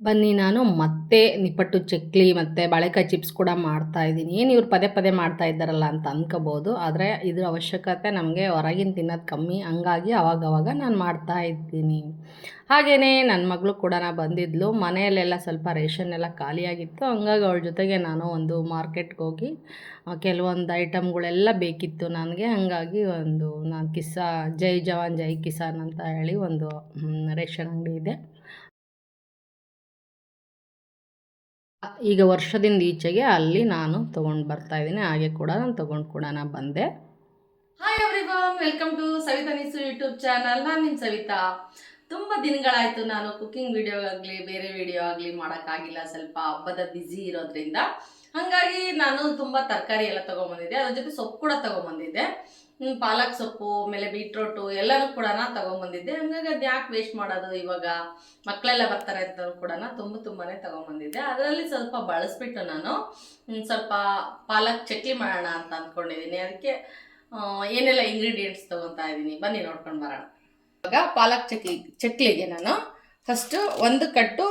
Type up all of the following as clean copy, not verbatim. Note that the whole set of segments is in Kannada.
ಬನ್ನಿ ನಾನು ಮತ್ತೆ ನಿಪ್ಪಟ್ಟು ಚಕ್ಲಿ ಮತ್ತು ಬಾಳೆಕಾಯಿ ಚಿಪ್ಸ್ ಕೂಡ ಮಾಡ್ತಾಯಿದ್ದೀನಿ. ಏನು ಇವ್ರು ಪದೇ ಪದೇ ಮಾಡ್ತಾ ಇದ್ದಾರಲ್ಲ ಅಂತ ಅಂದ್ಕೋಬೋದು. ಆದರೆ ಇದ್ರ ಅವಶ್ಯಕತೆ ನಮಗೆ ಹೊರಗಿನ ತಿನ್ನೋದು ಕಮ್ಮಿ, ಹಂಗಾಗಿ ಅವಾಗವಾಗ ನಾನು ಮಾಡ್ತಾ ಇದ್ದೀನಿ. ಹಾಗೆಯೇ ನನ್ನ ಮಗಳು ಕೂಡ ಬಂದಿದ್ಲು. ಮನೆಯಲ್ಲೆಲ್ಲ ಸ್ವಲ್ಪ ರೇಷನ್ ಎಲ್ಲ ಖಾಲಿಯಾಗಿತ್ತು, ಹಂಗಾಗಿ ಅವಳ ಜೊತೆಗೆ ನಾನು ಒಂದು ಮಾರ್ಕೆಟ್ಗೆ ಹೋಗಿ ಕೆಲವೊಂದು ಐಟಮ್ಗಳೆಲ್ಲ ಬೇಕಿತ್ತು ನನಗೆ. ಹಾಗಾಗಿ ನಾನು ಜೈ ಜವಾನ್ ಜೈ ಕಿಸಾನ್ ಅಂತ ಹೇಳಿ ಒಂದು ರೇಷನ್ ಅಂಗಡಿ ಇದೆ, ಈಗ ವರ್ಷದಿಂದ ಈಚೆಗೆ ಅಲ್ಲಿ ನಾನು ತೊಗೊಂಡು ಬರ್ತಾಯಿದ್ದೀನಿ. ಹಾಗೆ ಕೂಡ ನಾನು ತೊಗೊಂಡು ಕೂಡ ಬಂದೆ. Hi everyone, welcome to Savita ನೀಸು ಯೂಟ್ಯೂಬ್ ಚಾನಲ್. ನಾನು ನಿಮ್ಮ ಸವಿತಾ. ತುಂಬ ದಿನಗಳಾಯಿತು ನಾನು ಕುಕ್ಕಿಂಗ್ ವಿಡಿಯೋ ಆಗಲಿ ಬೇರೆ ವಿಡಿಯೋ ಆಗಲಿ ಮಾಡೋಕ್ಕಾಗಿಲ್ಲ, ಸ್ವಲ್ಪ ಹಬ್ಬದ ಬ್ಯುಸಿ ಇರೋದ್ರಿಂದ. ಹಾಗಾಗಿ ನಾನು ತುಂಬ ತರಕಾರಿ ಎಲ್ಲ ತೊಗೊಂಬಂದಿದ್ದೆ, ಅದ್ರ ಜೊತೆ ಸೊಪ್ಪು ಕೂಡ ತೊಗೊಂಬಂದಿದ್ದೆ. ಪಾಲಕ್ ಸೊಪ್ಪು, ಆಮೇಲೆ ಬೀಟ್ರೋಟು ಎಲ್ಲನೂ ಕೂಡ ತೊಗೊಂಬಂದಿದ್ದೆ. ಹಂಗಾಗಿ ಅದು ಯಾಕೆ ವೇಸ್ಟ್ ಮಾಡೋದು, ಇವಾಗ ಮಕ್ಕಳೆಲ್ಲ ಬರ್ತಾರೆ ಅಂತ ಕೂಡ ತುಂಬಾ ತೊಗೊಂಬಂದಿದ್ದೆ. ಅದರಲ್ಲಿ ಸ್ವಲ್ಪ ಬಳಸ್ಬಿಟ್ಟು ನಾನು ಸ್ವಲ್ಪ ಪಾಲಕ್ ಚಟ್ನಿ ಮಾಡೋಣ ಅಂತ ಅಂದ್ಕೊಂಡಿದ್ದೀನಿ. ಅದಕ್ಕೆ ಏನೆಲ್ಲ ಇಂಗ್ರೀಡಿಯೆಂಟ್ಸ್ ತೊಗೊತಾ ಇದ್ದೀನಿ ಬನ್ನಿ ನೋಡ್ಕೊಂಡು ಬರೋಣ. ಇವಾಗ ಪಾಲಕ್ ಚಕ್ಲಿಗೆ ನಾನು ಫಸ್ಟು ಒಂದು ಕಟ್ಟು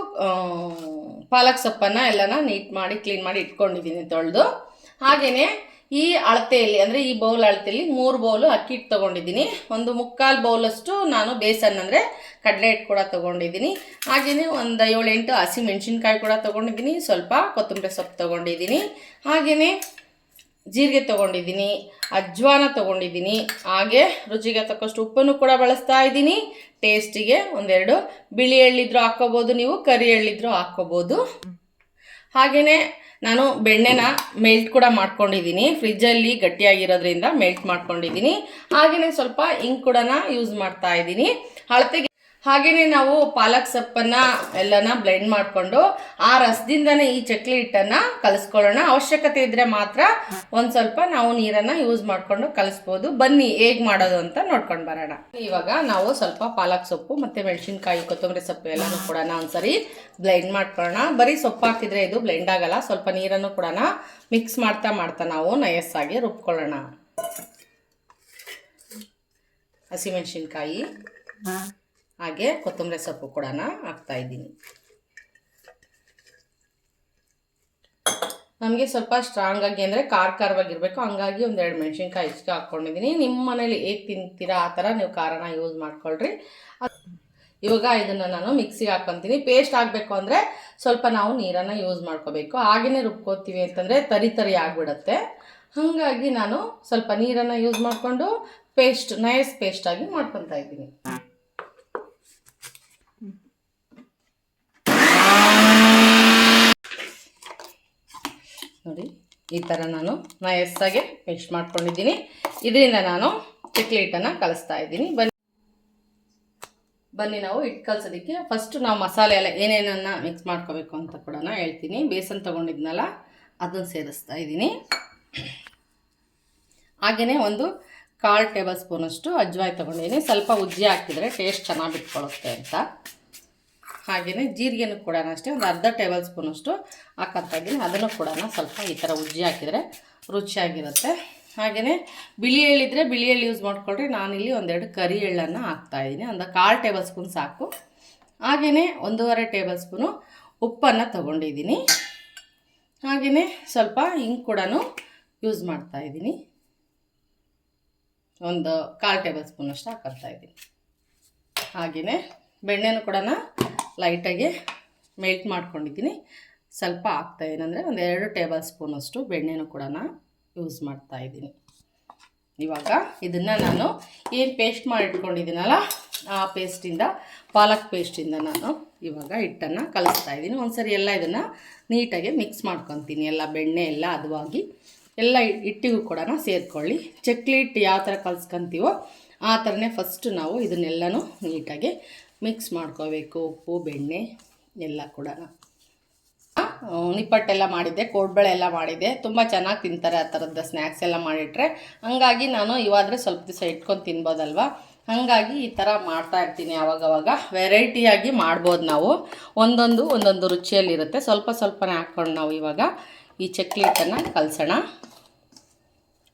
ಪಾಲಕ್ ಸೊಪ್ಪನ್ನು ಎಲ್ಲನ ನೀಟ್ ಮಾಡಿ ಕ್ಲೀನ್ ಮಾಡಿ ಇಟ್ಕೊಂಡಿದ್ದೀನಿ ತೊಳೆದು. ಹಾಗೆಯೇ ಈ ಅಳತೆಯಲ್ಲಿ ಅಂದರೆ ಈ ಬೌಲ್ ಅಳತೆಯಲ್ಲಿ 3 ಬೌಲು ಅಕ್ಕಿ ಹಿಟ್ಟು ತೊಗೊಂಡಿದ್ದೀನಿ. ಒಂದು 3/4 ಬೌಲಷ್ಟು ನಾನು ಬೇಸನ್ ಅಂದರೆ ಕಡಲೆ ಹಿಟ್ಟು ಕೂಡ ತೊಗೊಂಡಿದ್ದೀನಿ. ಹಾಗೆಯೇ ಒಂದು 7-8 ಹಸಿ ಮೆಣಸಿನ್ಕಾಯಿ ಕೂಡ ತೊಗೊಂಡಿದ್ದೀನಿ. ಸ್ವಲ್ಪ ಕೊತ್ತಂಬರಿ ಸೊಪ್ಪು ತೊಗೊಂಡಿದ್ದೀನಿ. ಹಾಗೆಯೇ ಜೀರಿಗೆ ತೊಗೊಂಡಿದ್ದೀನಿ, ಅಜ್ವಾನ ತೊಗೊಂಡಿದ್ದೀನಿ. ಹಾಗೆ ರುಚಿಗೆ ತಕ್ಕಷ್ಟು ಉಪ್ಪನ್ನು ಕೂಡ ಬಳಸ್ತಾ ಇದ್ದೀನಿ. ಟೇಸ್ಟಿಗೆ 1-2 ಬಿಳಿ ಎಳ್ಳಿದ್ರು ಹಾಕ್ಕೋಬೋದು, ನೀವು ಕರಿ ಎಳ್ಳಿದ್ರು ಹಾಕ್ಕೋಬೋದು. ಹಾಗೆಯೇ ನಾನು ಬೆಣ್ಣೆನ ಮೆಲ್ಟ್ ಕೂಡ ಮಾಡ್ಕೊಂಡಿದ್ದೀನಿ, ಫ್ರಿಜ್ಜಲ್ಲಿ ಗಟ್ಟಿಯಾಗಿರೋದ್ರಿಂದ ಮೆಲ್ಟ್ ಮಾಡ್ಕೊಂಡಿದ್ದೀನಿ. ಹಾಗೆಯೇ ಸ್ವಲ್ಪ ಹಿಂಗೆ ಕೂಡ ಯೂಸ್ ಮಾಡ್ತಾ ಇದ್ದೀನಿ ಅಳತೆಗೆ. ಹಾಗೆಯೇ ನಾವು ಪಾಲಕ್ ಸೊಪ್ಪನ್ನು ಎಲ್ಲನ ಬ್ಲೆಂಡ್ ಮಾಡಿಕೊಂಡು ಆ ರಸದಿಂದನೇ ಈ ಚಕ್ಲಿ ಹಿಟ್ಟನ್ನು ಕಲಿಸ್ಕೊಳ್ಳೋಣ. ಅವಶ್ಯಕತೆ ಇದ್ದರೆ ಮಾತ್ರ ಒಂದು ಸ್ವಲ್ಪ ನಾವು ನೀರನ್ನು ಯೂಸ್ ಮಾಡಿಕೊಂಡು ಕಲಿಸ್ಬೋದು. ಬನ್ನಿ ಹೇಗೆ ಮಾಡೋದು ಅಂತ ನೋಡ್ಕೊಂಡು ಬರೋಣ. ಇವಾಗ ನಾವು ಸ್ವಲ್ಪ ಪಾಲಕ್ ಸೊಪ್ಪು ಮತ್ತು ಮೆಣಸಿನ್ಕಾಯಿ, ಕೊತ್ತಂಬರಿ ಸೊಪ್ಪು ಎಲ್ಲನೂ ಕೂಡ ಒಂದ್ಸರಿ ಬ್ಲೆಂಡ್ ಮಾಡ್ಕೊಳ್ಳೋಣ. ಬರೀ ಸೊಪ್ಪು ಹಾಕಿದರೆ ಇದು ಬ್ಲೆಂಡ್ ಆಗಲ್ಲ, ಸ್ವಲ್ಪ ನೀರನ್ನು ಕೂಡ ಮಿಕ್ಸ್ ಮಾಡ್ತಾ ನಾವು ನಯಸ್ಸಾಗಿ ರುಬ್ಕೊಳ್ಳೋಣ. ಹಸಿಮೆಣಸಿನ್ಕಾಯಿ ಹಾಗೆ ಕೊತ್ತಂಬರಿ ಸೊಪ್ಪು ಕೂಡ ಹಾಕ್ತಾ ಇದ್ದೀನಿ. ನಮಗೆ ಸ್ವಲ್ಪ ಸ್ಟ್ರಾಂಗ್ ಆಗಿ ಅಂದರೆ ಖಾರವಾಗಿರಬೇಕು, ಹಂಗಾಗಿ 1-2 ಮೆಣಸಿನ್ಕಾಯಿ ಇಷ್ಟು ಹಾಕ್ಕೊಂಡಿದ್ದೀನಿ. ನಿಮ್ಮ ಮನೇಲಿ ಹೇಗೆ ತಿಂತೀರಾ ಆ ಥರ ನೀವು ಖಾರನ ಯೂಸ್ ಮಾಡ್ಕೊಳ್ರಿ. ಇವಾಗ ಇದನ್ನು ನಾನು ಮಿಕ್ಸಿಗೆ ಹಾಕ್ಕೊತೀನಿ. ಪೇಸ್ಟ್ ಆಗಬೇಕು ಅಂದರೆ ಸ್ವಲ್ಪ ನಾವು ನೀರನ್ನು ಯೂಸ್ ಮಾಡ್ಕೋಬೇಕು. ಹಾಗೆಯೇ ರುಬ್ಕೋತೀವಿ ಅಂತಂದರೆ ತರಿ ಆಗಿಬಿಡುತ್ತೆ. ಹಾಗಾಗಿ ನಾನು ಸ್ವಲ್ಪ ನೀರನ್ನು ಯೂಸ್ ಮಾಡಿಕೊಂಡು ನೈಸ್ ಪೇಸ್ಟಾಗಿ ಮಾಡ್ಕೊತಾ ಇದ್ದೀನಿ. ನೋಡಿ, ಈ ಥರ ನಾನು ನಯಸ್ಸಾಗಿ ಪೇಸ್ಟ್ ಮಾಡ್ಕೊಂಡಿದ್ದೀನಿ. ಇದರಿಂದ ನಾನು ಚಕ್ಲಿ ಹಿಟ್ಟನ್ನು ಕಲಿಸ್ತಾ ಇದ್ದೀನಿ. ಬನ್ನಿ ನಾವು ಹಿಟ್ಟು ಕಲಿಸೋದಕ್ಕೆ ಫಸ್ಟು ನಾವು ಮಸಾಲೆ ಎಲ್ಲ ಏನೇನನ್ನು ಮಿಕ್ಸ್ ಮಾಡ್ಕೋಬೇಕು ಅಂತ ಕೂಡ ಹೇಳ್ತೀನಿ. ಬೇಸನ್ ತೊಗೊಂಡಿದ್ನಲ್ಲ ಅದನ್ನು ಸೇರಿಸ್ತಾ ಇದ್ದೀನಿ. ಹಾಗೆಯೇ 1/4 ಟೇಬಲ್ ಸ್ಪೂನಷ್ಟು ಅಜ್ವಾಯಿ ತೊಗೊಂಡಿದ್ದೀನಿ. ಸ್ವಲ್ಪ ಉಜ್ಜಿ ಹಾಕಿದರೆ ಟೇಸ್ಟ್ ಚೆನ್ನಾಗಿ ಬಿಟ್ಕೊಳ್ಳುತ್ತೆ ಅಂತ. ಹಾಗೆಯೇ ಜೀರಿಗೆನೂ ಕೂಡ ಅಷ್ಟೇ 1/2 ಟೇಬಲ್ ಸ್ಪೂನಷ್ಟು ಹಾಕೋತಾ ಇದ್ದೀನಿ. ಅದನ್ನು ಕೂಡ ಸ್ವಲ್ಪ ಈ ಥರ ಉಜ್ಜಿ ಹಾಕಿದರೆ ರುಚಿಯಾಗಿರುತ್ತೆ. ಹಾಗೆಯೇ ಬಿಳಿ ಎಳ್ಳಿದ್ರೆ ಬಿಳಿ ಎಳ್ಳು ಯೂಸ್ ಮಾಡ್ಕೊಳ್ರಿ. ನಾನಿಲ್ಲಿ 1-2 ಕರಿ ಎಳ್ಳನ್ನು ಹಾಕ್ತಾಯಿದ್ದೀನಿ. 1/4 ಟೇಬಲ್ ಸ್ಪೂನ್ ಸಾಕು. ಹಾಗೆಯೇ 1.5 ಟೇಬಲ್ ಸ್ಪೂನು ಉಪ್ಪನ್ನು ತೊಗೊಂಡಿದ್ದೀನಿ. ಹಾಗೆಯೇ ಸ್ವಲ್ಪ ಹಿಂಗೆ ಕೂಡ ಯೂಸ್ ಮಾಡ್ತಾಯಿದ್ದೀನಿ. 1/4 ಟೇಬಲ್ ಸ್ಪೂನಷ್ಟು ಹಾಕ್ತಾಯಿದ್ದೀನಿ. ಹಾಗೆಯೇ ಬೆಣ್ಣೆನೂ ಕೂಡ ಲೈಟಾಗಿ ಮೆಲ್ಟ್ ಮಾಡ್ಕೊಂಡಿದ್ದೀನಿ. ಸ್ವಲ್ಪ ಹಾಕ್ತಾಯಿದ್ದೀನಿ ಅಂದರೆ 1-2 ಟೇಬಲ್ ಸ್ಪೂನಷ್ಟು ಬೆಣ್ಣೆನೂ ಕೂಡ ಯೂಸ್ ಮಾಡ್ತಾಯಿದ್ದೀನಿ. ಇವಾಗ ಇದನ್ನು ನಾನು ಏನು ಪೇಸ್ಟ್ ಮಾಡಿಟ್ಕೊಂಡಿದ್ದೀನಲ್ಲ ಆ ಪೇಸ್ಟಿಂದ, ಪಾಲಕ್ ಪೇಸ್ಟಿಂದ ನಾನು ಇವಾಗ ಹಿಟ್ಟನ್ನು ಕಲಿಸ್ತಾಯಿದ್ದೀನಿ. ಒಂದ್ಸರಿ ಎಲ್ಲ ಇದನ್ನು ನೀಟಾಗಿ ಮಿಕ್ಸ್ ಮಾಡ್ಕೊತೀನಿ. ಎಲ್ಲ ಬೆಣ್ಣೆ ಎಲ್ಲ ಹದವಾಗಿ ಎಲ್ಲ ಹಿಟ್ಟಿಗೂ ಕೂಡ ಸೇರಿಕೊಳ್ಳಿ. ಚಕ್ಲಿ ಹಿಟ್ಟು ಯಾವ ಥರ ಕಲಿಸ್ಕೊತೀವೋ ಆ ಥರನೇ ಫಸ್ಟು ನಾವು ಇದನ್ನೆಲ್ಲನೂ ನೀಟಾಗಿ ಮಿಕ್ಸ್ ಮಾಡ್ಕೋಬೇಕು. ಉಪ್ಪು, ಬೆಣ್ಣೆ ಎಲ್ಲ ಕೂಡ. ನಿಪ್ಪಟ್ಟೆಲ್ಲ ಮಾಡಿದ್ದೆ, ಕೋಡ್ಬಳೆ ಎಲ್ಲ ಮಾಡಿದ್ದೆ. ತುಂಬ ಚೆನ್ನಾಗಿ ತಿಂತಾರೆ ಆ ಥರದ ಸ್ನ್ಯಾಕ್ಸ್ ಎಲ್ಲ ಮಾಡಿಟ್ರೆ. ಹಾಗಾಗಿ ನಾನು ಇವಾದರೆ ಸ್ವಲ್ಪ ದಿವಸ ಇಟ್ಕೊಂಡು ತಿನ್ಬೋದಲ್ವ, ಹಾಗಾಗಿ ಈ ಥರ ಮಾಡ್ತಾಯಿರ್ತೀನಿ. ಆವಾಗವಾಗ ವೆರೈಟಿಯಾಗಿ ಮಾಡ್ಬೋದು ನಾವು. ಒಂದೊಂದು ರುಚಿಯಲ್ಲಿರುತ್ತೆ. ಸ್ವಲ್ಪನೇ ಹಾಕ್ಕೊಂಡು ನಾವು ಇವಾಗ ಈ ಚಕ್ಲಿ ಹಿಟ್ಟನ್ನು ಕಲಸೋಣ.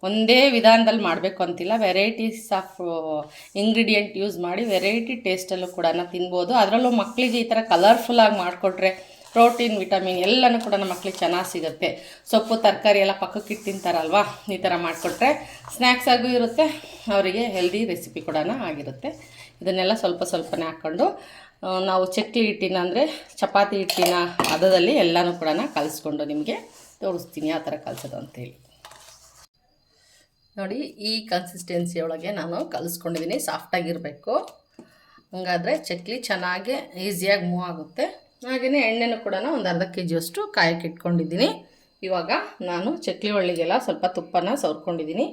ಒಂದೇ ವಿಧಾನದಲ್ಲಿ ಮಾಡಬೇಕು ಅಂತಿಲ್ಲ, ವೆರೈಟೀಸ್ ಆಫ್ ಇಂಗ್ರೀಡಿಯೆಂಟ್ ಯೂಸ್ ಮಾಡಿ ವೆರೈಟಿ ಟೇಸ್ಟಲ್ಲೂ ಕೂಡ ತಿನ್ಬೋದು. ಅದರಲ್ಲೂ ಮಕ್ಕಳಿಗೆ ಈ ಥರ ಕಲರ್ಫುಲ್ಲಾಗಿ ಮಾಡಿಕೊಟ್ರೆ ಪ್ರೋಟೀನ್ ವಿಟಮಿನ್ ಎಲ್ಲನೂ ಕೂಡ ನಮ್ಮ ಮಕ್ಳಿಗೆ ಚೆನ್ನಾಗಿ ಸಿಗುತ್ತೆ. ಸೊಪ್ಪು ತರಕಾರಿ ಎಲ್ಲ ಪಕ್ಕಕ್ಕೆ ಇಟ್ಟು ತಿಂತಾರಲ್ವ, ಈ ಥರ ಮಾಡಿಕೊಟ್ರೆ ಸ್ನ್ಯಾಕ್ಸ್ ಆಗೂ ಇರುತ್ತೆ, ಅವರಿಗೆ ಹೆಲ್ದಿ ರೆಸಿಪಿ ಕೂಡ ಆಗಿರುತ್ತೆ. ಇದನ್ನೆಲ್ಲ ಸ್ವಲ್ಪ ಸ್ವಲ್ಪನೇ ಹಾಕ್ಕೊಂಡು ನಾವು ಚಕ್ಲಿ ಹಿಟ್ಟಿನ ಅಂದರೆ ಚಪಾತಿ ಹಿಟ್ಟಿನ ಹದದಲ್ಲಿ ಎಲ್ಲನೂ ಕೂಡ ಕಲಿಸ್ಕೊಂಡು ನಿಮಗೆ ತೋರಿಸ್ತೀನಿ ಯಾವ ಥರ ಕಲಿಸೋದು ಅಂತೇಳಿ. ನೋಡಿ, ಈ ಕನ್ಸಿಸ್ಟೆನ್ಸಿ ಒಳಗೆ ನಾನು ಕಲಿಸ್ಕೊಂಡಿದ್ದೀನಿ. ಸಾಫ್ಟಾಗಿರಬೇಕು, ಹಂಗಾದರೆ ಚಕ್ಲಿ ಚೆನ್ನಾಗಿ ಈಸಿಯಾಗಿ ಮೂವ್ ಆಗುತ್ತೆ. ಹಾಗೆಯೇ ಎಣ್ಣೆನೂ ಕೂಡ ಒಂದು ಅರ್ಧ kg ಕಾಯಕ್ಕೆ ಇಟ್ಕೊಂಡಿದ್ದೀನಿ. ಇವಾಗ ನಾನು ಚಕ್ಲಿ ಒಳ್ಳಿಗೆಲ್ಲ ಸ್ವಲ್ಪ ತುಪ್ಪನ ಸವರ್ಕೊಂಡಿದ್ದೀನಿ.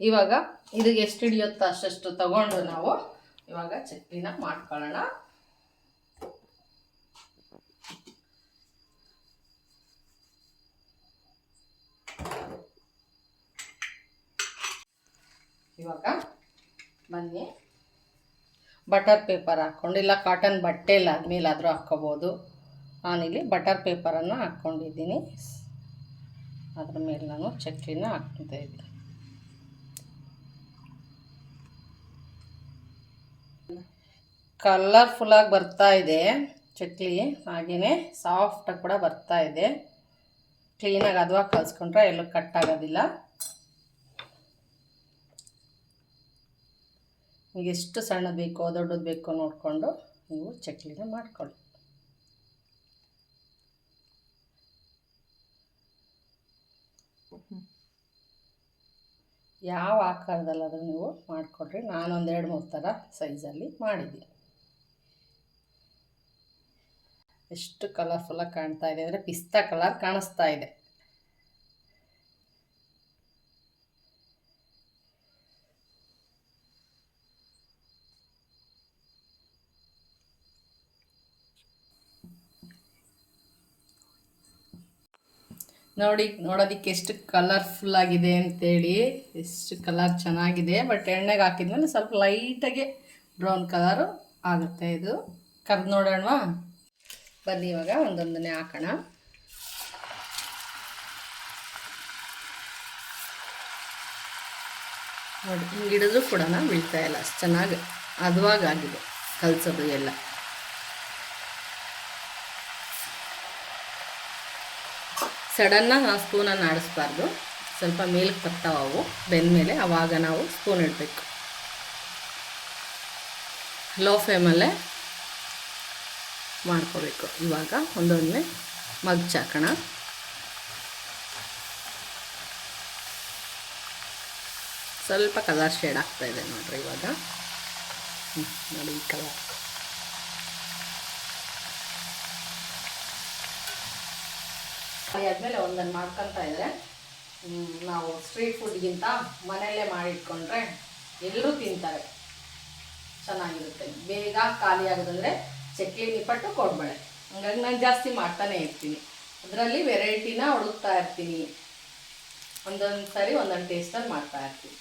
ಇವಾಗ ಇದಕ್ಕೆ ಎಷ್ಟು ಹಿಡಿಯುತ್ತೋ ಅಷ್ಟು ತಗೊಂಡು ನಾವು ಇವಾಗ ಚಕ್ಲಿನ ಮಾಡ್ಕೊಳ್ಳೋಣ. ಇವಾಗ ಬನ್ನಿ, ಬಟರ್ ಪೇಪರ್ ಹಾಕ್ಕೊಂಡು, ಇಲ್ಲ ಕಾಟನ್ ಬಟ್ಟೆ ಇಲ್ಲ ಮೇಲಾದರೂ ಹಾಕ್ಕೋಬೋದು. ನಾನಿಲ್ಲಿ ಬಟರ್ ಪೇಪರನ್ನು ಹಾಕ್ಕೊಂಡಿದ್ದೀನಿ. ಅದ್ರ ಮೇಲೆ ನಾನು ಚಕ್ಲಿನ ಹಾಕ್ತಾ ಇದ್ದೀನಿ. ಕಲರ್ಫುಲ್ಲಾಗಿ ಬರ್ತಾ ಇದೆ ಚಕ್ಲಿ, ಹಾಗೆಯೇ ಸಾಫ್ಟಾಗಿ ಕೂಡ ಬರ್ತಾ ಇದೆ. ಕ್ಲೀನಾಗಿ ಹದವಾಗಿ ಕಲಿಸ್ಕೊಂಡ್ರೆ ಎಲ್ಲೂ ಕಟ್ಟಾಗೋದಿಲ್ಲ. ನಿಮಗೆ ಎಷ್ಟು ಸಣ್ಣದು ಬೇಕೋ ದೊಡ್ಡದು ಬೇಕೋ ನೋಡಿಕೊಂಡು ನೀವು ಚಕ್ಲಿನ ಮಾಡ್ಕೊಳ್ಳಿ. ಯಾವ ಆಕಾರದಲ್ಲಾದರೂ ನೀವು ಮಾಡಿಕೊಡ್ರಿ. ನಾನೊಂದು 2-3 ಥರ ಸೈಜಲ್ಲಿ ಮಾಡಿದ್ದೀನಿ. ಎಷ್ಟು ಕಲರ್ಫುಲ್ಲಾಗಿ ಕಾಣ್ತಾ ಇದೆ ಅಂದರೆ ಪಿಸ್ತಾ ಕಲರ್ ಕಾಣಿಸ್ತಾ ಇದೆ. ನೋಡಿ, ನೋಡೋದಕ್ಕೆ ಎಷ್ಟು ಕಲರ್ಫುಲ್ ಆಗಿದೆ ಅಂತೇಳಿ, ಎಷ್ಟು ಕಲರ್ ಚೆನ್ನಾಗಿದೆ. ಬಟ್ ಎಣ್ಣೆಗೆ ಹಾಕಿದ್ಮೇಲೆ ಸ್ವಲ್ಪ ಲೈಟಾಗಿ ಬ್ರೌನ್ ಕಲರು ಆಗುತ್ತೆ. ಇದು ಕರೆದು ನೋಡೋಣವಾ? ಬನ್ನಿ, ಇವಾಗ ಒಂದೊಂದನ್ನೇ ಹಾಕೋಣ. ನೋಡಿ, ಹಿಂಗೆ ಹಿಡಿದ್ರೂ ಕೂಡ ಬೀಳ್ತಾ ಇಲ್ಲ, ಅಷ್ಟು ಚೆನ್ನಾಗಿ ಹದವಾಗಿದೆ ಕಲಸೋದು ಎಲ್ಲ. ಸಡನ್ನಾಗಿ ನಾವು ಸ್ಪೂನನ್ನು ಆಡಿಸ್ಬಾರ್ದು, ಸ್ವಲ್ಪ ಮೇಲಕ್ಕೆ ಬರ್ತಾವೆ ಅವು ಬೆಂದಮೇಲೆ, ಆವಾಗ ನಾವು ಸ್ಪೂನ್ ಇಡಬೇಕು. ಲೋ ಫ್ಲೇಮಲ್ಲೇ ಮಾಡ್ಕೋಬೇಕು. ಇವಾಗ ಒಂದೊಂದೇ ಮಗ್ಚಾಕೋಣ. ಸ್ವಲ್ಪ ಕಲರ್ ಶೇಡ್ ಆಗ್ತಾಯಿದೆ ನೋಡಿರಿ ಇವಾಗ. ನೋಡಿ ಈ ಕಲರ್. ಆದಮೇಲೆ ಒಂದನ್ನು ಮಾಡ್ಕೊತಾ ಇದ್ದರೆ ನಾವು ಸ್ಟ್ರೀಟ್ ಫುಡ್ಗಿಂತ ಮನೆಯಲ್ಲೇ ಮಾಡಿಟ್ಕೊಂಡ್ರೆ ಎಲ್ಲರೂ ತಿಂತಾರೆ, ಚೆನ್ನಾಗಿರುತ್ತೆ. ಬೇಗ ಖಾಲಿ ಆಗೋದಂದರೆ ಚಕ್ಲಿ, ನಿಪ್ಪಟ್ಟು, ಕೋಡ್ಬಳೆ. ಹಂಗಾಗಿ ನಾನು ಜಾಸ್ತಿ ಮಾಡ್ತಾನೆ ಇರ್ತೀನಿ. ಅದರಲ್ಲಿ ವೆರೈಟಿನ ಹುಡುಕ್ತಾ ಇರ್ತೀನಿ. ಒಂದೊಂದು ಸಾರಿ ಒಂದೊಂದು ಟೇಸ್ಟಲ್ಲಿ ಮಾಡ್ತಾ ಇರ್ತೀನಿ.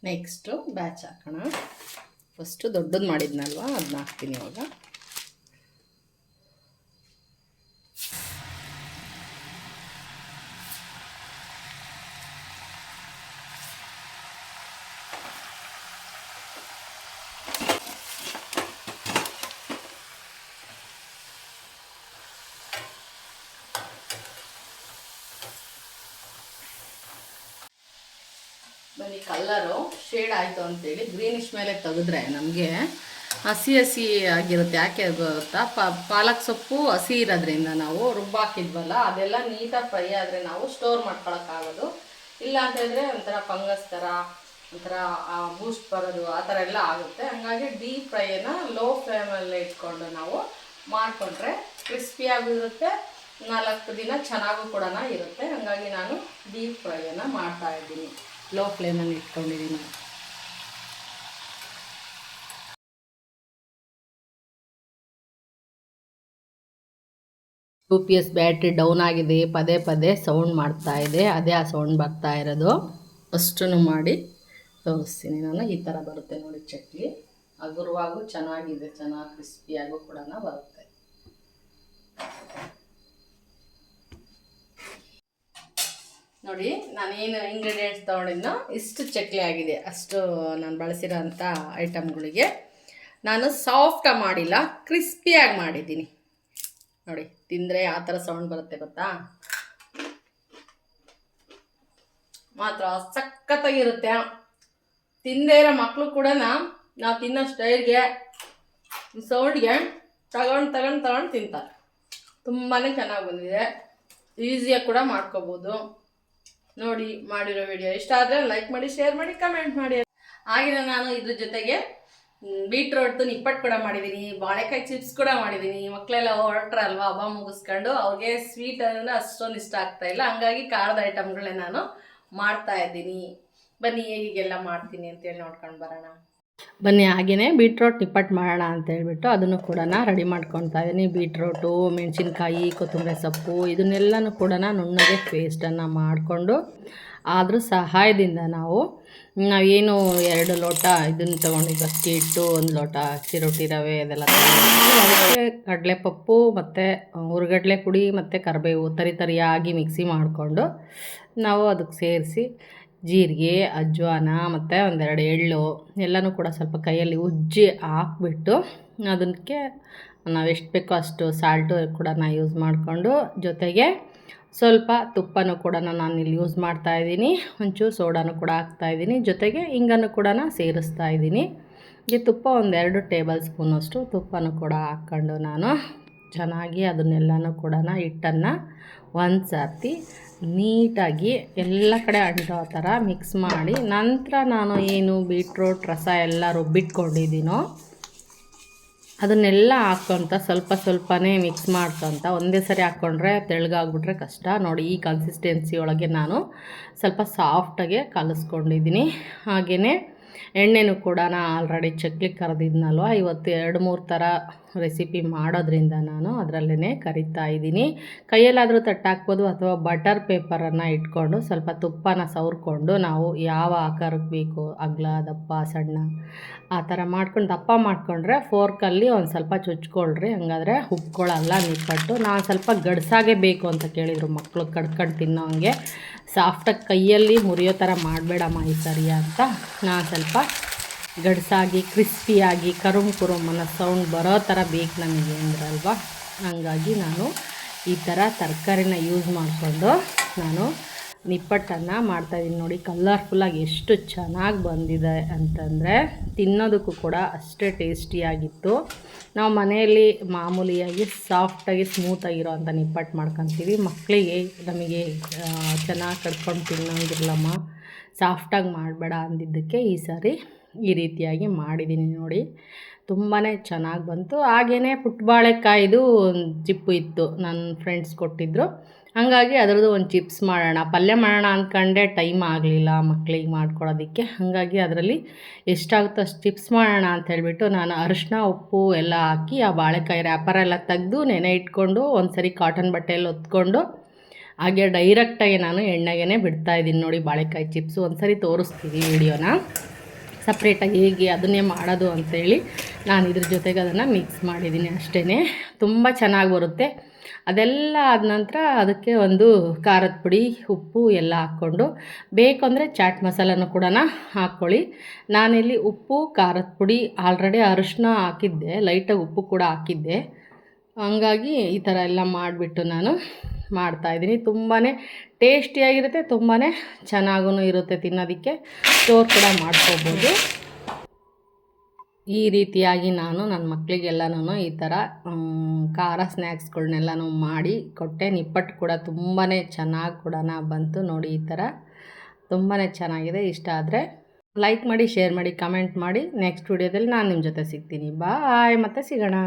ನೆಕ್ಸ್ಟು ಬ್ಯಾಚ್ ಹಾಕೋಣ. ಫಸ್ಟು ದೊಡ್ಡದು ಮಾಡಿದ್ನಲ್ವ, ಅದನ್ನ ಹಾಕ್ತೀನಿ ಇವಾಗ. ಬನ್ನಿ, ಕಲ್ಲರು ಶೇಡ್ ಆಯಿತು ಅಂತೇಳಿ ಗ್ರೀನಿಶ್ ಮೇಲೆ ತೆಗೆದ್ರೆ ನಮಗೆ ಹಸಿ ಹಸಿ ಆಗಿರುತ್ತೆ. ಯಾಕೆ ಗೊತ್ತಾ? ಪಾಲಕ್ ಸೊಪ್ಪು ಹಸಿ ಇರೋದ್ರಿಂದ ನಾವು ರುಬ್ಬಾಕಿದ್ವಲ್ಲ, ಅದೆಲ್ಲ ನೀಟಾಗಿ ಫ್ರೈ ಆದರೆ ನಾವು ಸ್ಟೋರ್ ಮಾಡ್ಕೊಳಕ್ಕಾಗೋದು. ಇಲ್ಲ ಅಂತ ಹೇಳಿದ್ರೆ ಒಂಥರ ಫಂಗಸ್ ಥರ, ಒಂಥರ ಬೂಸ್ಟ್ ಬರೋದು, ಆ ಥರ ಎಲ್ಲ ಆಗುತ್ತೆ. ಹಂಗಾಗಿ ಡೀಪ್ ಫ್ರೈಯನ್ನು ಲೋ ಫ್ಲೇಮಲ್ಲೇ ಇಟ್ಕೊಂಡು ನಾವು ಮಾಡಿಕೊಂಡ್ರೆ ಕ್ರಿಸ್ಪಿಯಾಗಿರುತ್ತೆ, 4 ದಿನ ಚೆನ್ನಾಗೂ ಕೂಡ ಇರುತ್ತೆ. ಹಂಗಾಗಿ ನಾನು ಡೀಪ್ ಫ್ರೈಯನ್ನು ಮಾಡ್ತಾಯಿದ್ದೀನಿ, ಲೋ ಫ್ಲೇಮಲ್ಲಿ ಇಟ್ಕೊಂಡಿದ್ದೀನಿ. UPS ಬ್ಯಾಟ್ರಿ ಡೌನ್ ಆಗಿದೆ, ಪದೇ ಪದೇ ಸೌಂಡ್ ಮಾಡ್ತಾ ಇದೆ. ಅದೇ ಆ ಸೌಂಡ್ ಬರ್ತಾ ಇರೋದು. ಅಷ್ಟನ್ನು ಮಾಡಿ ತೋರಿಸ್ತೀನಿ ನಾನು. ಈ ಥರ ಬರುತ್ತೆ ನೋಡಿ ಚಕ್ಲಿ. ಹಗುರವಾಗೂ ಚೆನ್ನಾಗಿದೆ, ಚೆನ್ನಾಗಿ ಕ್ರಿಸ್ಪಿಯಾಗೂ ಕೂಡ ಬರುತ್ತೆ. ನೋಡಿ ನಾನೇನು ಇಂಗ್ರೀಡಿಯೆಂಟ್ಸ್ ತೊಗೊಂಡಿದ್ನೋ ಇಷ್ಟು ಚಕ್ಲಿ ಆಗಿದೆ. ಅಷ್ಟು ನಾನು ಬಳಸಿರೋ ಅಂಥ ಐಟಮ್ಗಳಿಗೆ ನಾನು ಸಾಫ್ಟಾಗಿ ಮಾಡಿಲ್ಲ, ಕ್ರಿಸ್ಪಿಯಾಗಿ ಮಾಡಿದ್ದೀನಿ. ನೋಡಿ ತಿಂದರೆ ಆ ಥರ ಸೌಂಡ್ ಬರುತ್ತೆ ಗೊತ್ತಾ, ಮಾತ್ರ ಸಖತ್ತಾಗಿರುತ್ತೆ. ತಿಂದೇ ಇರೋ ಮಕ್ಕಳು ಕೂಡ ನಾವು ತಿನ್ನೋ ಸ್ಟೈಲ್ಗೆ ಸೌಂಡ್ಗೆ ತಗೊಂಡು ತಿಂತಾರೆ. ತುಂಬಾ ಚೆನ್ನಾಗಿ ಬಂದಿದೆ, ಈಸಿಯಾಗಿ ಕೂಡ ಮಾಡ್ಕೋಬೋದು. ನೋಡಿ ಮಾಡಿರೋ ವಿಡಿಯೋ ಇಷ್ಟ ಆದರೆ ಲೈಕ್ ಮಾಡಿ, ಶೇರ್ ಮಾಡಿ, ಕಮೆಂಟ್ ಮಾಡಿ. ಹಾಗೆ ನಾನು ಇದ್ರ ಜೊತೆಗೆ ಬೀಟ್ರೋಟ್ದು ನಿಪ್ಪಟ್ಟು ಕೂಡ ಮಾಡಿದ್ದೀನಿ, ಬಾಳೆಕಾಯಿ ಚಿಪ್ಸ್ ಕೂಡ ಮಾಡಿದ್ದೀನಿ. ಮಕ್ಕಳೆಲ್ಲ ಹೊರಟ್ರಲ್ವ ಹಬ್ಬ ಮುಗಿಸ್ಕೊಂಡು, ಅವ್ರಿಗೆ ಸ್ವೀಟ್ ಅಂದರೆ ಅಷ್ಟೊಂದು ಇಷ್ಟ ಆಗ್ತಾಯಿಲ್ಲ, ಹಂಗಾಗಿ ಖಾರದ ಐಟಮ್ಗಳೇ ನಾನು ಮಾಡ್ತಾ ಇದ್ದೀನಿ. ಬನ್ನಿ ಹೇಗೆಲ್ಲ ಮಾಡ್ತೀನಿ ಅಂತೇಳಿ ನೋಡ್ಕೊಂಡು ಬರೋಣ. ಬನ್ನಿ ಹಾಗೆಯೇ ಬೀಟ್ರೋಟ್ ನಿಪ್ಪಟ್ಟು ಮಾಡೋಣ ಅಂತೇಳ್ಬಿಟ್ಟು ಅದನ್ನು ಕೂಡ ರೆಡಿ ಮಾಡ್ಕೊತಾ ಇದ್ದೀನಿ. ಬೀಟ್ರೋಟು, ಮೆಣಸಿನ್ಕಾಯಿ, ಕೊತ್ತಂಬರಿ ಸೊಪ್ಪು ಇದನ್ನೆಲ್ಲನೂ ಕೂಡ ನುಣ್ಣಗೆ ಪೇಸ್ಟನ್ನು ಮಾಡಿಕೊಂಡು ಅದ್ರ ಸಹಾಯದಿಂದ ನಾವೇನು 2 ಲೋಟ ಇದನ್ನು ತೊಗೊಂಡಿದ್ದು ಅಕ್ಕಿ ಹಿಟ್ಟು, 1 ಲೋಟ ಅಕ್ಕಿ ರೊಟ್ಟಿ ರವೆ ಇದೆಲ್ಲ ತೊಗೊಂಡಿದ್ದು, ಅದಕ್ಕೆ ಕಡಲೆಪಪ್ಪು ಮತ್ತು ಹುರ್ಗಡ್ಲೆ ಪುಡಿ ಮತ್ತು ಕರಿಬೇವು ತರಿಯಾಗಿ ಮಿಕ್ಸಿ ಮಾಡಿಕೊಂಡು ನಾವು ಅದಕ್ಕೆ ಸೇರಿಸಿ ಜೀರಿಗೆ, ಅಜ್ವಾನ ಮತ್ತು 1-2 ಎಳ್ಳು ಎಲ್ಲನೂ ಕೂಡ ಸ್ವಲ್ಪ ಕೈಯಲ್ಲಿ ಉಜ್ಜಿ ಹಾಕ್ಬಿಟ್ಟು ಅದಕ್ಕೆ ನಾವು ಎಷ್ಟು ಬೇಕೋ ಅಷ್ಟು ಸಾಲ್ಟು ಕೂಡ ಯೂಸ್ ಮಾಡಿಕೊಂಡು, ಜೊತೆಗೆ ಸ್ವಲ್ಪ ತುಪ್ಪನೂ ಕೂಡ ನಾನಿಲ್ಲಿ ಯೂಸ್ ಮಾಡ್ತಾಯಿದ್ದೀನಿ, ಒಂಚೂರು ಸೋಡಾನು ಕೂಡ ಹಾಕ್ತಾಯಿದ್ದೀನಿ, ಜೊತೆಗೆ ಹಿಂಗನ್ನು ಕೂಡ ಸೇರಿಸ್ತಾ ಇದ್ದೀನಿ. ಈ ತುಪ್ಪ 1-2 ಟೇಬಲ್ ಸ್ಪೂನಷ್ಟು ತುಪ್ಪನೂ ಕೂಡ ಹಾಕ್ಕೊಂಡು ನಾನು ಚೆನ್ನಾಗಿ ಅದನ್ನೆಲ್ಲನೂ ಕೂಡ ಹಿಟ್ಟನ್ನು ಒಂದು ಸರ್ತಿ ನೀಟಾಗಿ ಎಲ್ಲ ಕಡೆ ಅಂಟೋ ಥರ ಮಿಕ್ಸ್ ಮಾಡಿ, ನಂತರ ನಾನು ಏನು ಬೀಟ್ರೋಟ್ ರಸ ಎಲ್ಲ ರುಬ್ಬಿಟ್ಕೊಂಡಿದ್ದೀನೋ ಅದನ್ನೆಲ್ಲ ಹಾಕ್ಕೊತ ಸ್ವಲ್ಪನೇ ಮಿಕ್ಸ್ ಮಾಡ್ಕೊತ, ಒಂದೇ ಸರಿ ಹಾಕ್ಕೊಂಡ್ರೆ ತೆಳ್ಳಗಾಗ್ಬಿಟ್ರೆ ಕಷ್ಟ. ನೋಡಿ ಈ ಕನ್ಸಿಸ್ಟೆನ್ಸಿ ಒಳಗೆ ನಾನು ಸ್ವಲ್ಪ ಸಾಫ್ಟಾಗೆ ಕಲಿಸ್ಕೊಂಡಿದ್ದೀನಿ. ಹಾಗೆಯೇ ಎಣ್ಣೆನೂ ಕೂಡ ಆಲ್ರೆಡಿ ಚಕ್ಲಿ ಕರೆದಿದ್ನಲ್ವ, ಇವತ್ತು 2-3 ಥರ ರೆಸಿಪಿ ಮಾಡೋದ್ರಿಂದ ನಾನು ಅದರಲ್ಲೇ ಕರಿತಾ ಇದ್ದೀನಿ. ಕೈಯಲ್ಲಾದರೂ ತಟ್ಟಾಕ್ಬೋದು ಅಥವಾ ಬಟರ್ ಪೇಪರನ್ನು ಇಟ್ಕೊಂಡು ಸ್ವಲ್ಪ ತುಪ್ಪನ ಸವರ್ಕೊಂಡು ನಾವು ಯಾವ ಆಕಾರಕ್ಕೆ ಬೇಕು ಅಗಲ, ದಪ್ಪ, ಸಣ್ಣ ಆ ಥರ ಮಾಡ್ಕೊಂಡು ದಪ್ಪ ಮಾಡಿಕೊಂಡ್ರೆ ಫೋರ್ಕಲ್ಲಿ ಒಂದು ಸ್ವಲ್ಪ ಚುಚ್ಕೊಳ್ರಿ, ಹಂಗಾದ್ರೆ ಉಬ್ಕೊಳ್ಳಲ್ಲ ನಿಪ್ಪಟ್ಟು. ನಾನು ಸ್ವಲ್ಪ ಗಡ್ಸಾಗೆ ಬೇಕು ಅಂತ ಕೇಳಿದರು ಮಕ್ಕಳು, ಕಡ್ಕೊಂಡು ತಿನ್ನೋ ಹಂಗೆ ಸಾಫ್ಟಾಗಿ ಕೈಯಲ್ಲಿ ಮುರಿಯೋ ಥರ ಮಾಡಬೇಡಮ್ಮ ಈ ಸರಿ ಅಂತ. ನಾನು ಸ್ವಲ್ಪ ಗಡ್ಸಾಗಿ ಕ್ರಿಸ್ಪಿಯಾಗಿ ಕುರುಮ್ ಅನ್ನೋ ಸೌಂಡ್ ಬರೋ ಥರ ಬೇಕು ನಮಗೆ ಅಂದ್ರಲ್ವ, ಹಾಗಾಗಿ ನಾನು ಈ ಥರ ತರಕಾರಿನ ಯೂಸ್ ಮಾಡಿಕೊಂಡು ನಾನು ನಿಪ್ಪಟ್ಟನ್ನು ಮಾಡ್ತಾಯಿದ್ದೀನಿ. ನೋಡಿ ಕಲರ್ಫುಲ್ಲಾಗಿ ಎಷ್ಟು ಚೆನ್ನಾಗಿ ಬಂದಿದೆ ಅಂತಂದರೆ ತಿನ್ನೋದಕ್ಕೂ ಕೂಡ ಅಷ್ಟೇ ಟೇಸ್ಟಿಯಾಗಿತ್ತು. ನಾವು ಮನೆಯಲ್ಲಿ ಮಾಮೂಲಿಯಾಗಿ ಸಾಫ್ಟಾಗಿ ಸ್ಮೂತಾಗಿರೋ ಅಂಥ ನಿಪ್ಪಟ್ಟು ಮಾಡ್ಕೊತೀವಿ. ಮಕ್ಕಳಿಗೆ ನಮಗೆ ಚೆನ್ನಾಗಿ ಕಡ್ಕೊಂಡು ತಿನ್ನೋಂಗಿರಲಮ್ಮ, ಸಾಫ್ಟಾಗಿ ಮಾಡಬೇಡ ಅಂದಿದ್ದಕ್ಕೆ ಈ ಸಾರಿ ಈ ರೀತಿಯಾಗಿ ಮಾಡಿದ್ದೀನಿ. ನೋಡಿ ತುಂಬಾ ಚೆನ್ನಾಗಿ ಬಂತು. ಹಾಗೆಯೇ ಪುಟ್ಟ ಬಾಳೆಕಾಯಿದು ಚಿಪ್ಪು ಇತ್ತು, ನನ್ನ ಫ್ರೆಂಡ್ಸ್ ಕೊಟ್ಟಿದ್ದರು, ಹಾಗಾಗಿ ಅದರದ್ದು ಒಂದು ಚಿಪ್ಸ್ ಮಾಡೋಣ, ಪಲ್ಯ ಮಾಡೋಣ ಅಂದ್ಕೊಂಡೆ, ಟೈಮ್ ಆಗಲಿಲ್ಲ ಮಕ್ಕಳಿಗೆ ಮಾಡ್ಕೊಡೋದಕ್ಕೆ. ಹಾಗಾಗಿ ಅದರಲ್ಲಿ ಎಷ್ಟಾಗುತ್ತೋ ಅಷ್ಟು ಚಿಪ್ಸ್ ಮಾಡೋಣ ಅಂತ ಹೇಳಿಬಿಟ್ಟು ನಾನು ಅರಿಶಿನ, ಉಪ್ಪು ಎಲ್ಲ ಹಾಕಿ ಆ ಬಾಳೆಕಾಯಿ ರ್ಯಾಪರೆಲ್ಲ ತೆಗೆದು ನೆನೆ ಇಟ್ಕೊಂಡು ಒಂದು ಸರಿ ಕಾಟನ್ ಬಟ್ಟೆಯಲ್ಲಿ ಹೊತ್ಕೊಂಡು ಹಾಗೆ ಡೈರೆಕ್ಟಾಗಿ ನಾನು ಎಣ್ಣೆಗೆ ಬಿಡ್ತಾಯಿದ್ದೀನಿ. ನೋಡಿ ಬಾಳೆಕಾಯಿ ಚಿಪ್ಸು ಒಂದು ಸರಿ ತೋರಿಸ್ತೀವಿ ವಿಡಿಯೋನ ಸಪ್ರೇಟಾಗಿ ಹೇಗೆ ಅದನ್ನೇ ಮಾಡೋದು ಅಂಥೇಳಿ. ನಾನು ಇದ್ರ ಜೊತೆಗೆ ಅದನ್ನು ಮಿಕ್ಸ್ ಮಾಡಿದ್ದೀನಿ ಅಷ್ಟೇ, ತುಂಬ ಚೆನ್ನಾಗಿ ಬರುತ್ತೆ. ಅದೆಲ್ಲ ಆದ ನಂತರ ಅದಕ್ಕೆ ಒಂದು ಖಾರದ ಪುಡಿ, ಉಪ್ಪು ಎಲ್ಲ ಹಾಕ್ಕೊಂಡು, ಬೇಕಂದರೆ ಚಾಟ್ ಮಸಾಲನೂ ಕೂಡ ಹಾಕ್ಕೊಳ್ಳಿ. ನಾನಿಲ್ಲಿ ಉಪ್ಪು, ಖಾರದ ಪುಡಿ, ಆಲ್ರೆಡಿ ಅರಿಶಿನ ಹಾಕಿದ್ದೆ, ಲೈಟಾಗಿ ಉಪ್ಪು ಕೂಡ ಹಾಕಿದ್ದೆ, ಹಂಗಾಗಿ ಈ ಥರ ಎಲ್ಲ ಮಾಡಿಬಿಟ್ಟು ನಾನು ಮಾಡ್ತಾಯಿದ್ದೀನಿ. ತುಂಬಾ ಟೇಸ್ಟಿಯಾಗಿರುತ್ತೆ, ತುಂಬಾ ಚೆನ್ನಾಗೂ ಇರುತ್ತೆ ತಿನ್ನೋದಕ್ಕೆ, ಸ್ಟೋರ್ ಕೂಡ ಮಾಡ್ಕೋಬೋದು. ಈ ರೀತಿಯಾಗಿ ನಾನು ನನ್ನ ಮಕ್ಕಳಿಗೆಲ್ಲನೂ ಈ ಥರ ಖಾರ ಸ್ನ್ಯಾಕ್ಸ್ಗಳನ್ನೆಲ್ಲನೂ ಮಾಡಿ ಕೊಟ್ಟೆ. ನಿಪ್ಪಟ್ಟು ಕೂಡ ತುಂಬಾ ಚೆನ್ನಾಗಿ ಕೂಡ ಬಂತು. ನೋಡಿ ಈ ಥರ ತುಂಬಾ ಚೆನ್ನಾಗಿದೆ. ಇಷ್ಟ ಆದರೆ ಲೈಕ್ ಮಾಡಿ, ಶೇರ್ ಮಾಡಿ, ಕಮೆಂಟ್ ಮಾಡಿ. ನೆಕ್ಸ್ಟ್ ವಿಡಿಯೋದಲ್ಲಿ ನಾನು ನಿಮ್ಮ ಜೊತೆ ಸಿಗ್ತೀನಿ. ಬಾಯ್, ಮತ್ತೆ ಸಿಗೋಣ.